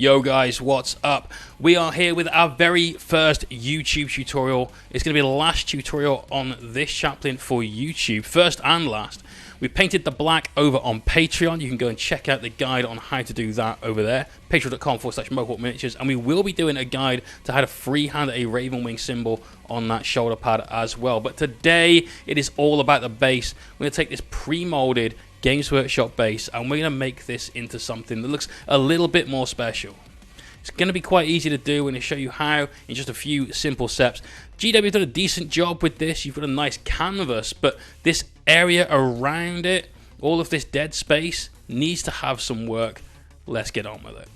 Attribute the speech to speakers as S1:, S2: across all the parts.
S1: Yo guys, what's up? We are here with our very first YouTube tutorial. It's going to be the last tutorial on this Chaplin for YouTube, first and last. We painted the black over on Patreon. You can go and check out the guide on how to do that over there, patreon.com/Mohawk Miniatures, and we will be doing a guide to how to freehand a raven wing symbol on that shoulder pad as well. But today it is all about the base. We're going to take this pre-molded Games Workshop base and we're going to make this into something that looks a little bit more special. It's going to be quite easy to do. We're going to show you how in just a few simple steps. GW done a decent job with this. You've got a nice canvas, but this area around it, all of this dead space, needs to have some work. Let's get on with it.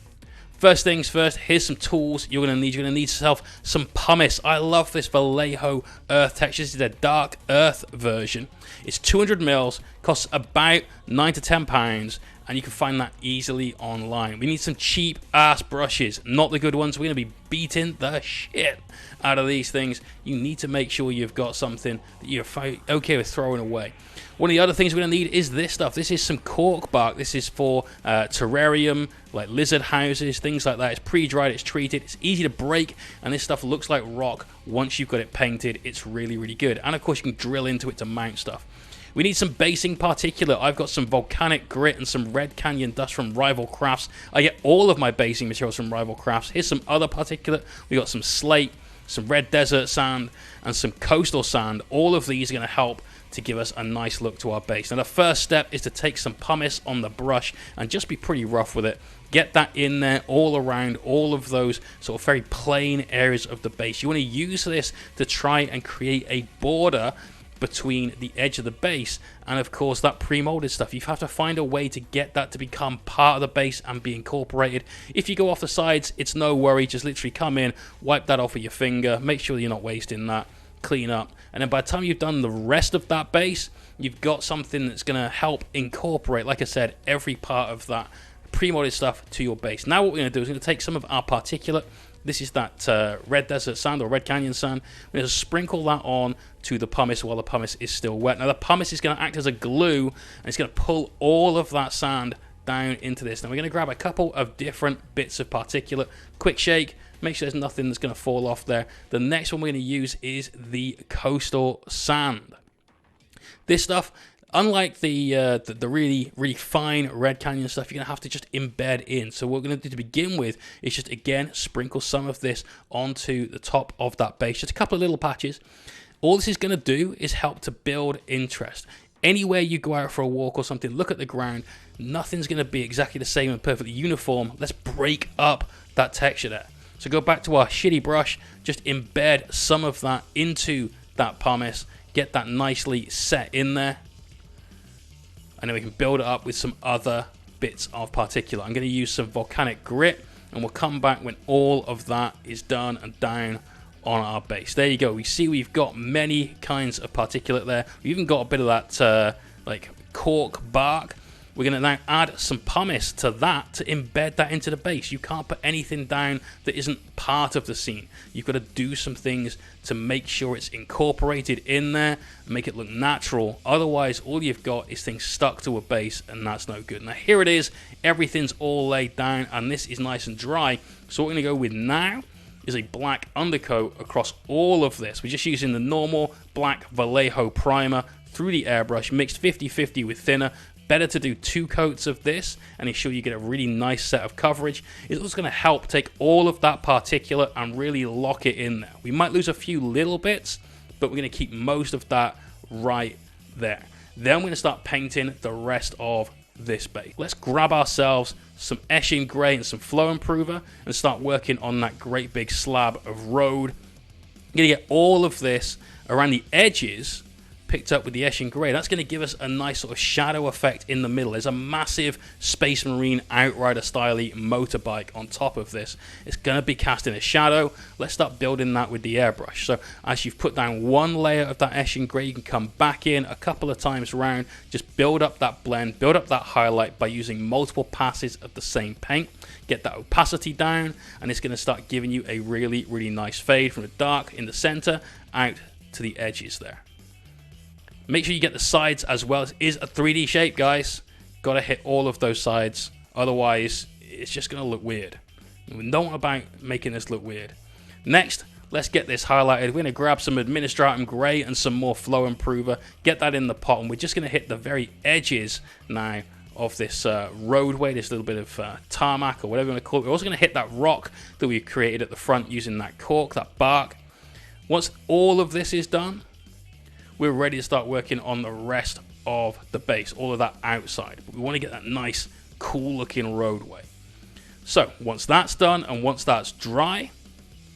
S1: First things first, here's some tools you're going to need. You're going to need yourself some pumice. I love this Vallejo earth texture. This is a dark earth version. It's 200 mils, costs about £9 to £10, and you can find that easily online. We need some cheap ass brushes, not the good ones. We're going to be beating the shit out of these things. You need to make sure you've got something that you're okay with throwing away. One of the other things we're going to need is this stuff. This is some cork bark. This is for terrarium, like lizard houses, things like that. It's pre-dried, it's treated, it's easy to break, and this stuff looks like rock once you've got it painted. It's really, really good. And of course, you can drill into it to mount stuff. We need some basing particulate. I've got some volcanic grit and some red canyon dust from Rival Crafts. I get all of my basing materials from Rival Crafts. Here's some other particulate. We got some slate, some red desert sand, and some coastal sand. All of these are going to help to give us a nice look to our base. Now the first step is to take some pumice on the brush and just be pretty rough with it. Get that in there all around all of those sort of very plain areas of the base. You want to use this to try and create a border between the edge of the base and of course that pre-molded stuff. You have to find a way to get that to become part of the base and be incorporated. If you go off the sides, it's no worry. Just literally come in, wipe that off with your finger, make sure you're not wasting that, clean up, and then by the time you've done the rest of that base, you've got something that's going to help incorporate, like I said, every part of that pre-molded stuff to your base. Now what we're going to do is we're going to take some of our particulate. This is that red desert sand or red canyon sand. We're going to sprinkle that on to the pumice while the pumice is still wet. Now the pumice is going to act as a glue and it's going to pull all of that sand down into this. Now we're going to grab a couple of different bits of particulate, quick shake, make sure there's nothing that's going to fall off there. The next one we're going to use is the coastal sand. This stuff, unlike the really, really fine red canyon stuff, you're going to have to just embed in. So what we're going to do to begin with is just, again, sprinkle some of this onto the top of that base. Just a couple of little patches. All this is going to do is help to build interest. Anywhere you go out for a walk or something, look at the ground. Nothing's going to be exactly the same and perfectly uniform. Let's break up that texture there. So go back to our shitty brush, just embed some of that into that pumice, get that nicely set in there, and then we can build it up with some other bits of particulate. I'm going to use some volcanic grit, and we'll come back when all of that is done and down on our base. There you go. We see we've got many kinds of particulate there. We've even got a bit of that like cork bark. We're going to now add some pumice to that to embed that into the base. You can't put anything down that isn't part of the scene. You've got to do some things to make sure it's incorporated in there and make it look natural. Otherwise, all you've got is things stuck to a base, and that's no good. Now, here it is. Everything's all laid down, and this is nice and dry. So what we're going to go with now is a black undercoat across all of this. We're just using the normal black Vallejo primer through the airbrush, mixed 50-50 with thinner. Better to do 2 coats of this and ensure you get a really nice set of coverage. It's also going to help take all of that particulate and really lock it in there. We might lose a few little bits, but we're going to keep most of that right there. Then we're going to start painting the rest of this base. Let's grab ourselves some Eshin Grey and some Flow Improver and start working on that great big slab of road. I'm going to get all of this around the edges picked up with the Eshin Grey. That's going to give us a nice sort of shadow effect in the middle. There's a massive Space Marine Outrider style-y motorbike on top of this. It's going to be casting a shadow. Let's start building that with the airbrush. So as you've put down one layer of that Eshin Grey, you can come back in a couple of times around, just build up that blend, build up that highlight by using multiple passes of the same paint. Get that opacity down, and it's going to start giving you a really, really nice fade from the dark in the center out to the edges there. Make sure you get the sides as well. It is a 3D shape, guys. Got to hit all of those sides. Otherwise, it's just going to look weird. We don't want about making this look weird. Next, let's get this highlighted. We're going to grab some Administratum Grey and some more Flow Improver, get that in the pot, and we're just going to hit the very edges now of this roadway, this little bit of tarmac or whatever you want to call it. We're also going to hit that rock that we created at the front using that cork, that bark. Once all of this is done, we're ready to start working on the rest of the base, all of that outside. But we want to get that nice, cool looking roadway. So once that's done and once that's dry,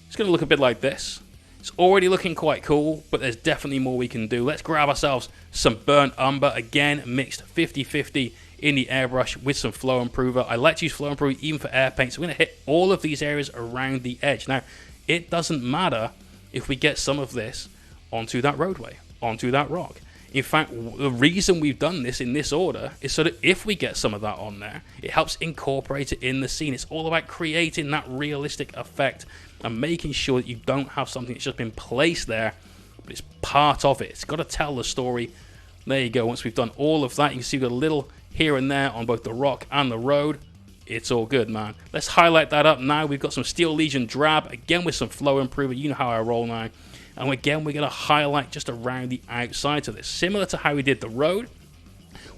S1: it's going to look a bit like this. It's already looking quite cool, but there's definitely more we can do. Let's grab ourselves some burnt umber, again mixed 50-50 in the airbrush with some Flow Improver. I like to use Flow Improver even for air paint, so we're going to hit all of these areas around the edge. Now, it doesn't matter if we get some of this onto that roadway, onto that rock. In fact, the reason we've done this in this order is so that if we get some of that on there, it helps incorporate it in the scene. It's all about creating that realistic effect and making sure that you don't have something that's just been placed there, but it's part of it. It's got to tell the story. There you go. Once we've done all of that, you can see we've got a little here and there on both the rock and the road. It's all good, man. Let's highlight that up now. We've got some Steel Legion Drab, again with some Flow Improver. You know how I roll now. And again, we're going to highlight just around the outsides of this. Similar to how we did the road,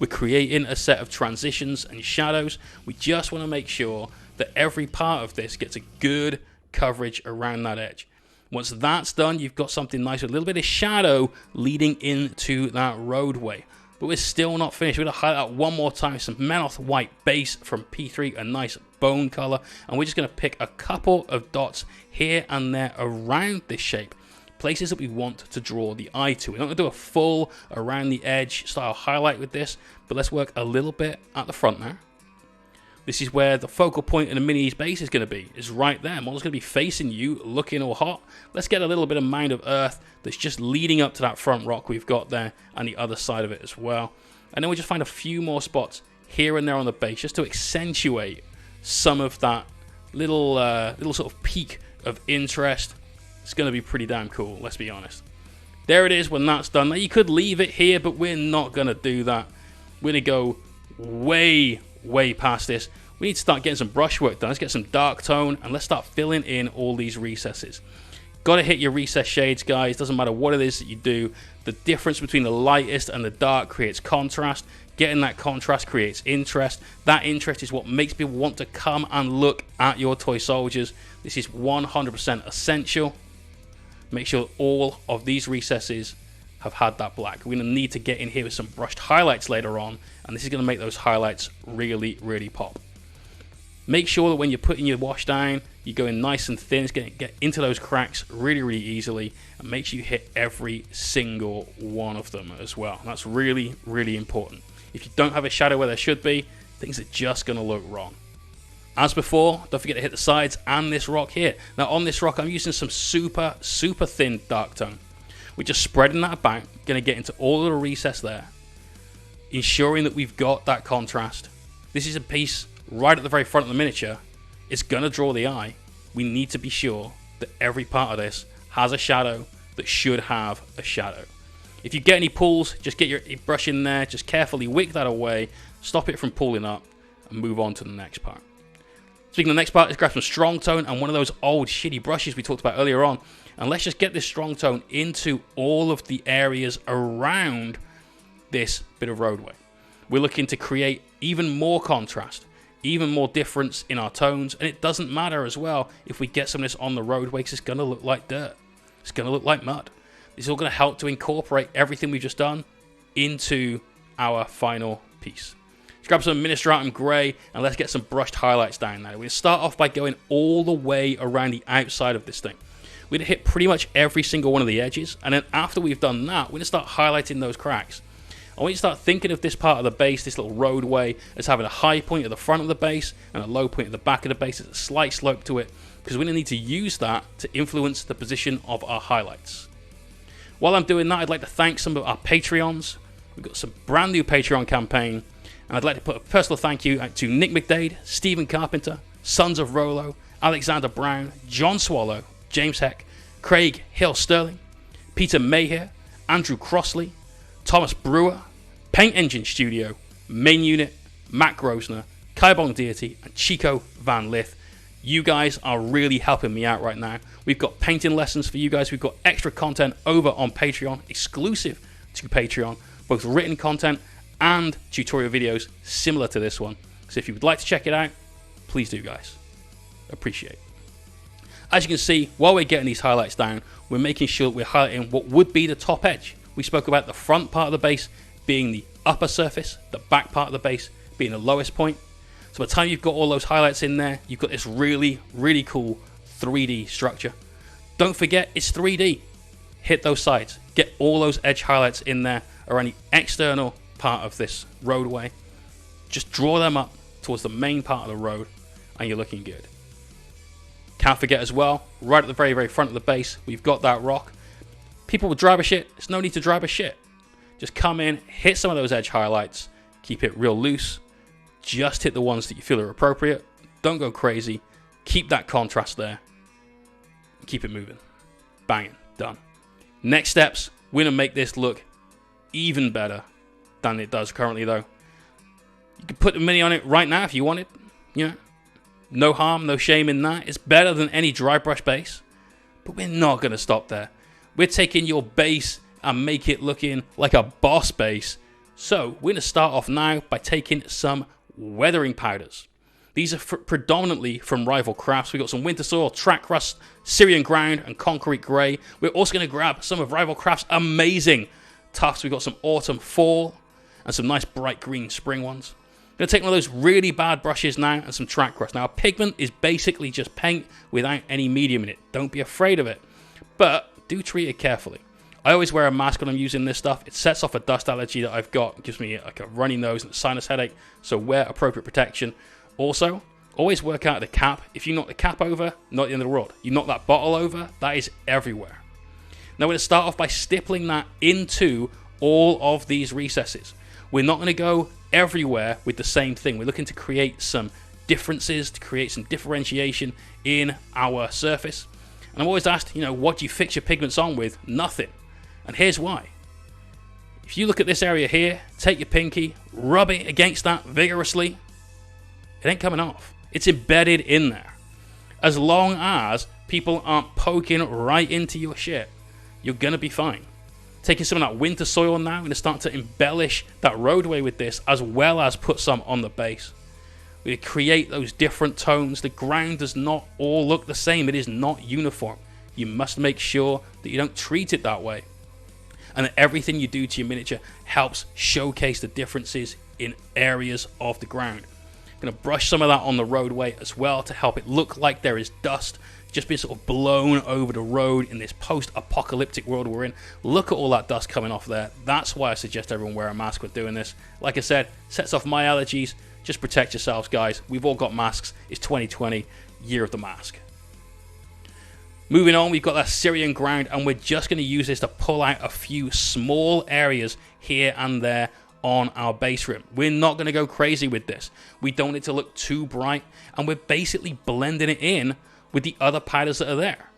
S1: we're creating a set of transitions and shadows. We just want to make sure that every part of this gets a good coverage around that edge. Once that's done, you've got something nice with a little bit of shadow leading into that roadway. But we're still not finished. We're going to highlight that one more time. Some Manoth White base from P3, a nice bone color. And we're just going to pick a couple of dots here and there around this shape. Places that we want to draw the eye to. We're not going to do a full around the edge style highlight with this, but let's work a little bit at the front now. This is where the focal point in the mini's base is going to be. It's right there. Model's going to be facing you, looking all hot. Let's get a little bit of mound of earth that's just leading up to that front rock we've got there and the other side of it as well. And then we'll just find a few more spots here and there on the base just to accentuate some of that little sort of peak of interest. It's going to be pretty damn cool, let's be honest. There it is when that's done. Now, you could leave it here, but we're not going to do that. We're going to go way past this. We need to start getting some brush work done. Let's get some dark tone, and let's start filling in all these recesses. Got to hit your recess shades, guys. Doesn't matter what it is that you do. The difference between the lightest and the dark creates contrast. Getting that contrast creates interest. That interest is what makes people want to come and look at your toy soldiers. This is 100% essential. Make sure all of these recesses have had that black. We're going to need to get in here with some brushed highlights later on, and this is going to make those highlights really pop. Make sure that when you're putting your wash down, you're going nice and thin. It's going to get into those cracks really easily, and make sure you hit every single one of them as well. That's really important. If you don't have a shadow where there should be, things are just going to look wrong. As before, don't forget to hit the sides and this rock here. Now on this rock, I'm using some super thin dark tone. We're just spreading that about, going to get into all of the recess there, ensuring that we've got that contrast. This is a piece right at the very front of the miniature. It's going to draw the eye. We need to be sure that every part of this has a shadow that should have a shadow. If you get any pulls, just get your brush in there, just carefully wick that away, stop it from pulling up, and move on to the next part. Speaking of the next part, let's grab some strong tone and one of those old shitty brushes we talked about earlier on, and let's just get this strong tone into all of the areas around this bit of roadway. We're looking to create even more contrast, even more difference in our tones, and it doesn't matter as well if we get some of this on the roadway because it's going to look like dirt. It's going to look like mud. This is all going to help to incorporate everything we've just done into our final piece. Let's grab some Administratum Grey and let's get some brushed highlights down there. We're going to start off by going all the way around the outside of this thing. We're going to hit pretty much every single one of the edges, and then after we've done that, we're going to start highlighting those cracks. I want you to start thinking of this part of the base, this little roadway, as having a high point at the front of the base and a low point at the back of the base. There's a slight slope to it, because we're going to need to use that to influence the position of our highlights. While I'm doing that, I'd like to thank some of our Patreons. We've got some brand new Patreon campaign, and I'd like to put a personal thank you out to Nick McDade, Stephen Carpenter, Sons of Rolo, Alexander Brown, John Swallow, James Heck, Craig Hill Sterling, Peter Mayher, Andrew Crossley, Thomas Brewer, Paint Engine Studio, Main Unit, Matt Grosner, Kaibong Deity, and Chico Van Lith. You guys are really helping me out right now. We've got painting lessons for you guys. We've got extra content over on Patreon, exclusive to Patreon, both written content and tutorial videos similar to this one. So if you would like to check it out, please do, guys. Appreciate it. As you can see, while we're getting these highlights down, we're making sure that we're highlighting what would be the top edge. We spoke about the front part of the base being the upper surface, the back part of the base being the lowest point. So by the time you've got all those highlights in there, you've got this really, really cool 3D structure. Don't forget, it's 3D. Hit those sides. Get all those edge highlights in there around the external part of this roadway. Just draw them up towards the main part of the road, and you're looking good. Can't forget as well, right at the very, very front of the base, we've got that rock. People with dry brush it, there's no need to dry brush it. Just come in, hit some of those edge highlights, keep it real loose. Just hit the ones that you feel are appropriate. Don't go crazy. Keep that contrast there. Keep it moving. Banging. Done. Next steps, we're going to make this look even better than it does currently, though. You can put the mini on it right now if you wanted. You know, no harm, no shame in that. It's better than any dry brush base. But we're not going to stop there. We're taking your base and make it looking like a boss base. So we're going to start off now by taking some weathering powders. These are predominantly from Rival Crafts. We've got some Winter Soil, Track Rust, Syrian Ground, and Concrete Grey. We're also going to grab some of Rival Crafts' amazing tufts. We've got some Autumn Fall and some nice bright green spring ones. I'm going to take one of those really bad brushes now and some Track Rust. Now, a pigment is basically just paint without any medium in it. Don't be afraid of it, but do treat it carefully. I always wear a mask when I'm using this stuff. It sets off a dust allergy that I've got. It gives me like a runny nose and a sinus headache, so wear appropriate protection. Also, always work out the cap. If you knock the cap over, not the end of the world. You knock that bottle over, that is everywhere. Now we're going to start off by stippling that into all of these recesses. We're not going to go everywhere with the same thing. We're looking to create some differences, to create some differentiation in our surface. And I'm always asked, you know, what do you fix your pigments on with? Nothing. And here's why. If you look at this area here, take your pinky, rub it against that vigorously, it ain't coming off. It's embedded in there. As long as people aren't poking right into your shit, you're going to be fine. Taking some of that Winter Soil now, I'm going to start to embellish that roadway with this, as well as put some on the base. We create those different tones. The ground does not all look the same. It is not uniform. You must make sure that you don't treat it that way. And that everything you do to your miniature helps showcase the differences in areas of the ground. I'm going to brush some of that on the roadway as well to help it look like there is dust just being sort of blown over the road in this post-apocalyptic world we're in. Look at all that dust coming off there. That's why I suggest everyone wear a mask when doing this. Like I said, sets off my allergies. Just protect yourselves, guys. We've all got masks. It's 2020, year of the mask. Moving on, we've got that Syrian Ground, and we're just going to use this to pull out a few small areas here and there on our base rim. We're not going to go crazy with this. We don't want it to look too bright, and we're basically blending it in with the other powders that are there.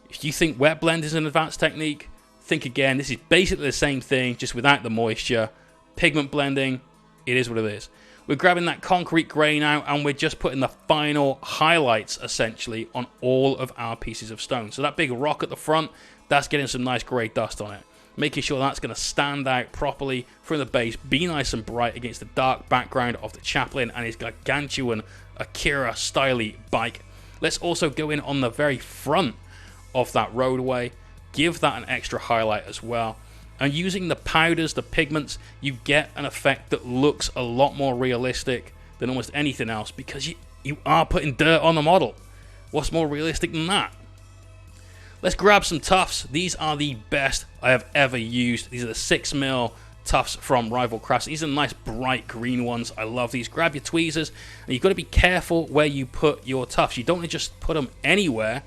S1: If you think wet blend is an advanced technique, think again. This is basically the same thing, just without the moisture. Pigment blending, it is what it is. We're grabbing that Concrete Grey now, and we're just putting the final highlights, essentially, on all of our pieces of stone. So that big rock at the front, that's getting some nice grey dust on it. Making sure that's going to stand out properly from the base, be nice and bright against the dark background of the Chaplain and his gargantuan Akira styly bike. Let's also go in on the very front of that roadway, give that an extra highlight as well. And using the powders, the pigments, you get an effect that looks a lot more realistic than almost anything else, because you are putting dirt on the model. What's more realistic than that? Let's grab some tufts. These are the best I have ever used. These are the 6mm tufts from Rival Crafts. These are nice bright green ones. I love these. Grab your tweezers, and you've got to be careful where you put your tufts. You don't want to just put them anywhere.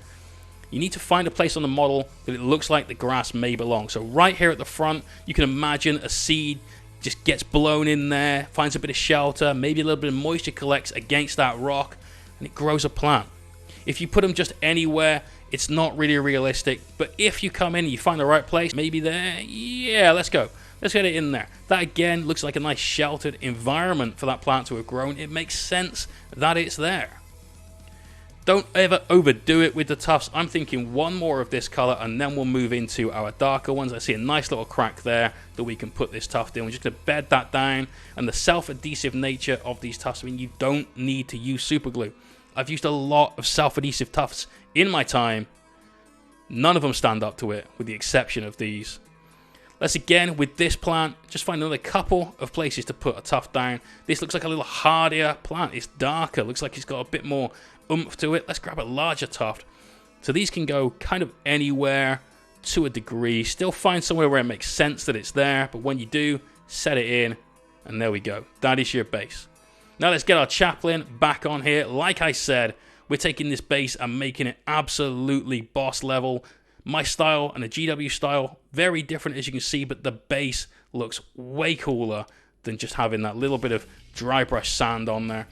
S1: You need to find a place on the model that it looks like the grass may belong. So right here at the front, you can imagine a seed just gets blown in there, finds a bit of shelter, maybe a little bit of moisture collects against that rock, and it grows a plant. If you put them just anywhere, it's not really realistic. But if you come in and you find the right place, maybe there, yeah, let's go. Let's get it in there. That again looks like a nice sheltered environment for that plant to have grown. It makes sense that it's there. Don't ever overdo it with the tufts. I'm thinking one more of this color and then we'll move into our darker ones. I see a nice little crack there that we can put this tuft in. We're just going to bed that down. And the self-adhesive nature of these tufts, I mean, you don't need to use super glue. I've used a lot of self-adhesive tufts in my time. None of them stand up to it, with the exception of these. Let's again, with this plant, just find another couple of places to put a tuft down. This looks like a little hardier plant. It's darker. Looks like it's got a bit more oomph to it. Let's grab a larger tuft. So these can go kind of anywhere to a degree. Still find somewhere where it makes sense that it's there. But when you do, set it in. And there we go. That is your base. Now let's get our chaplain back on here. Like I said, we're taking this base and making it absolutely boss level. My style and the GW style, very different as you can see, but the base looks way cooler than just having that little bit of dry brush sand on there.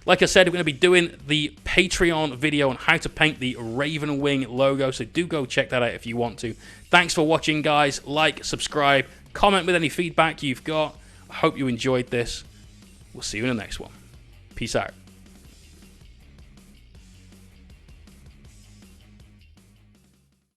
S1: Like I said, we're going to be doing the Patreon video on how to paint the Raven Wing logo, so do go check that out if you want to. Thanks for watching, guys. Like, subscribe, comment with any feedback you've got. I hope you enjoyed this. We'll see you in the next one. Peace out.